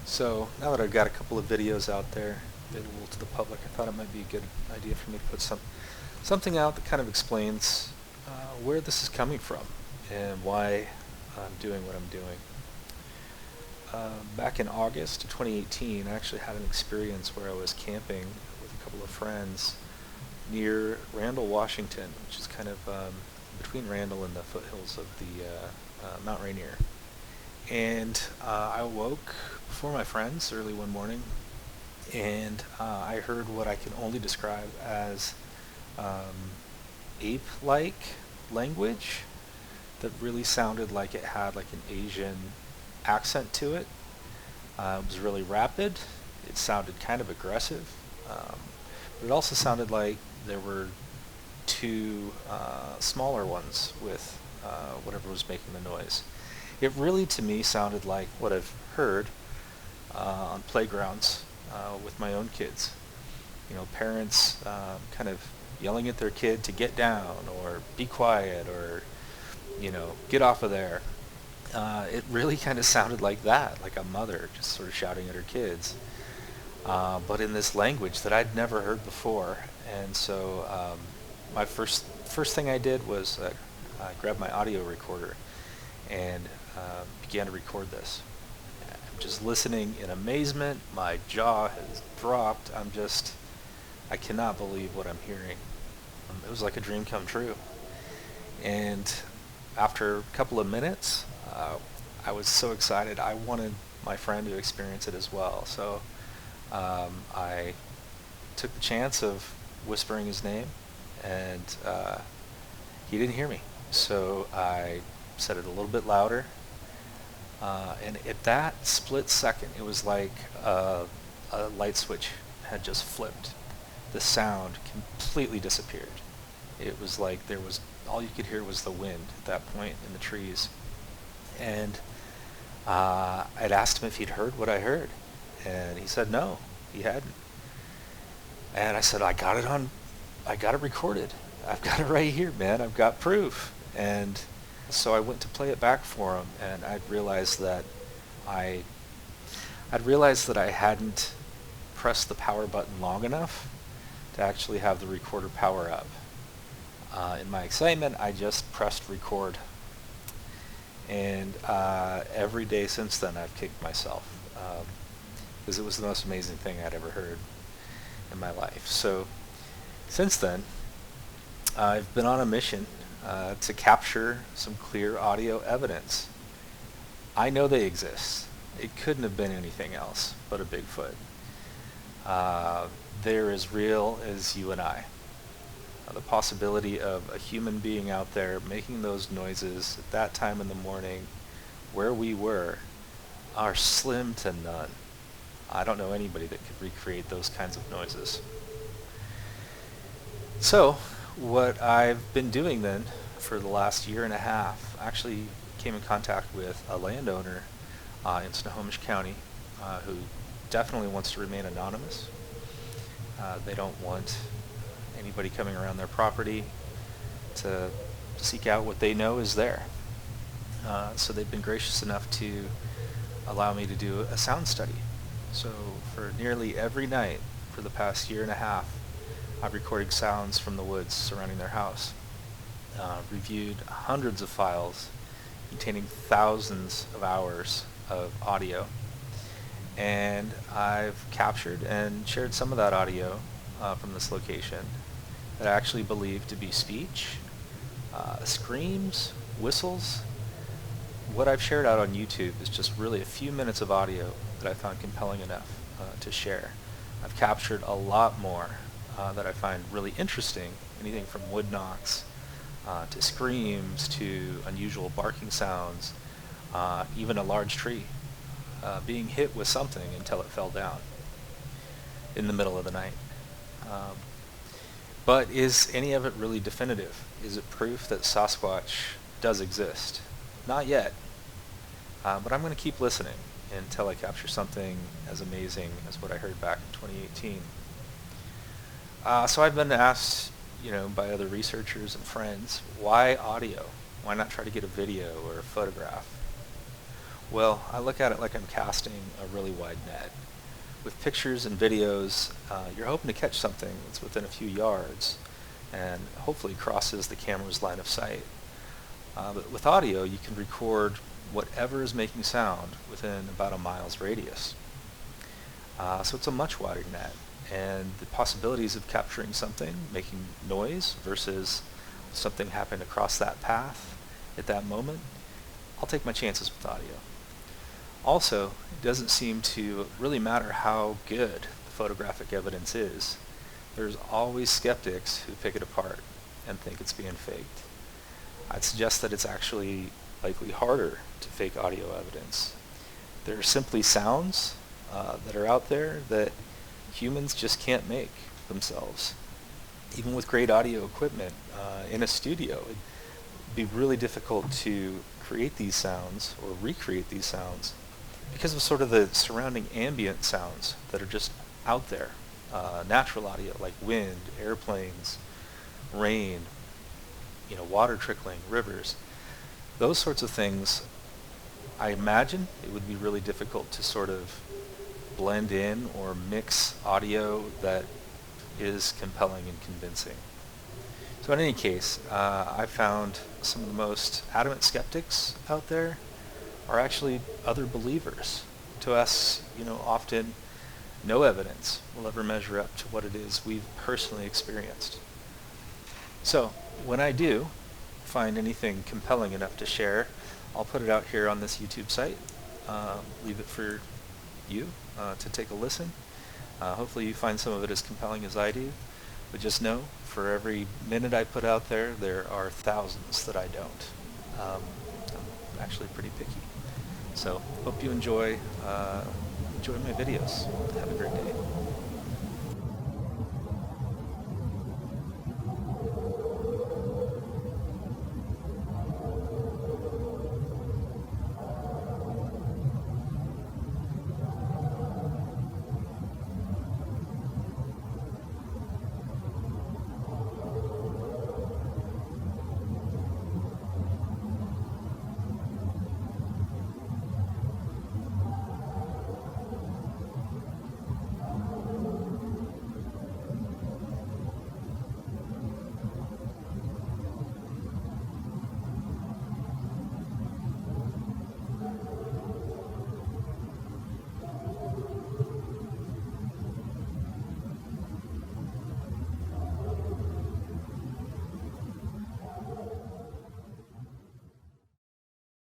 So now that I've got a couple of videos out there available to the public, I thought it might be a good idea for me to put something out that kind of explains where this is coming from and why I'm doing what I'm doing. Back in August of 2018, I actually had an experience where I was camping with a couple of friends near Randall, Washington, which is kind of between Randall and the foothills of the Mount Rainier. And I awoke before my friends early one morning, and I heard what I can only describe as ape-like language that really sounded like it had like an Asian accent to it. It was really rapid. It sounded kind of aggressive. But it also sounded like there were two smaller ones with whatever was making the noise. It really, to me, sounded like what I've heard on playgrounds with my own kids. You know, parents kind of yelling at their kid to get down or be quiet or, you know, get off of there. It really kind of sounded like that, like a mother just sort of shouting at her kids, but in this language that I'd never heard before. And so my first thing I did was I grabbed my audio recorder and began to record this. I'm just listening in amazement. My jaw has dropped. I cannot believe what I'm hearing. It was like a dream come true. And after a couple of minutes, I was so excited. I wanted my friend to experience it as well. So I took the chance of whispering his name, and he didn't hear me. So I said it a little bit louder. And at that split second, it was like a light switch had just flipped. The sound completely disappeared. It was like all you could hear was the wind at that point in the trees. And I'd asked him if he'd heard what I heard, and he said no, he hadn't. And I said, I got it recorded. I've got it right here, man. I've got proof. And so I went to play it back for him, and I'd realized that I hadn't pressed the power button long enough to actually have the recorder power up. In my excitement, I just pressed record. And every day since then, I've kicked myself because it was the most amazing thing I'd ever heard in my life. So since then, I've been on a mission to capture some clear audio evidence. I know they exist. It couldn't have been anything else but a Bigfoot. They're as real as you and I. The possibility of a human being out there making those noises at that time in the morning where we were are slim to none. I don't know anybody that could recreate those kinds of noises. So what I've been doing then for the last year and a half, I actually came in contact with a landowner in Snohomish County who definitely wants to remain anonymous. They don't want anybody coming around their property to seek out what they know is there. So they've been gracious enough to allow me to do a sound study. So for nearly every night for the past year and a half, I've recorded sounds from the woods surrounding their house, reviewed hundreds of files containing thousands of hours of audio, and I've captured and shared some of that audio from this location that I actually believe to be speech, screams, whistles. What I've shared out on YouTube is just really a few minutes of audio that I found compelling enough to share. I've captured a lot more that I find really interesting, anything from wood knocks to screams to unusual barking sounds, even a large tree being hit with something until it fell down in the middle of the night. But is any of it really definitive? Is it proof that Sasquatch does exist? Not yet. But I'm going to keep listening until I capture something as amazing as what I heard back in 2018. So I've been asked, by other researchers and friends, why audio? Why not try to get a video or a photograph? Well, I look at it like I'm casting a really wide net. With pictures and videos, you're hoping to catch something that's within a few yards and hopefully crosses the camera's line of sight. But with audio, you can record whatever is making sound within about a mile's radius. So it's a much wider net, and the possibilities of capturing something making noise versus something happening across that path at that moment, I'll take my chances with audio. Also, it doesn't seem to really matter how good the photographic evidence is. There's always skeptics who pick it apart and think it's being faked. I'd suggest that it's actually likely harder to fake audio evidence. There are simply sounds that are out there that humans just can't make themselves. Even with great audio equipment in a studio, it'd be really difficult to create these sounds or recreate these sounds because of sort of the surrounding ambient sounds that are just out there. Natural audio like wind, airplanes, rain, water trickling, rivers. Those sorts of things, I imagine it would be really difficult to sort of blend in or mix audio that is compelling and convincing. So in any case, I found some of the most adamant skeptics out there are actually other believers. To us, often no evidence will ever measure up to what it is we've personally experienced. So when I do find anything compelling enough to share, I'll put it out here on this YouTube site. Leave it for you to take a listen. Hopefully you find some of it as compelling as I do. But just know, for every minute I put out there, there are thousands that I don't. I'm actually pretty picky. So hope you enjoy my videos. Have a great day.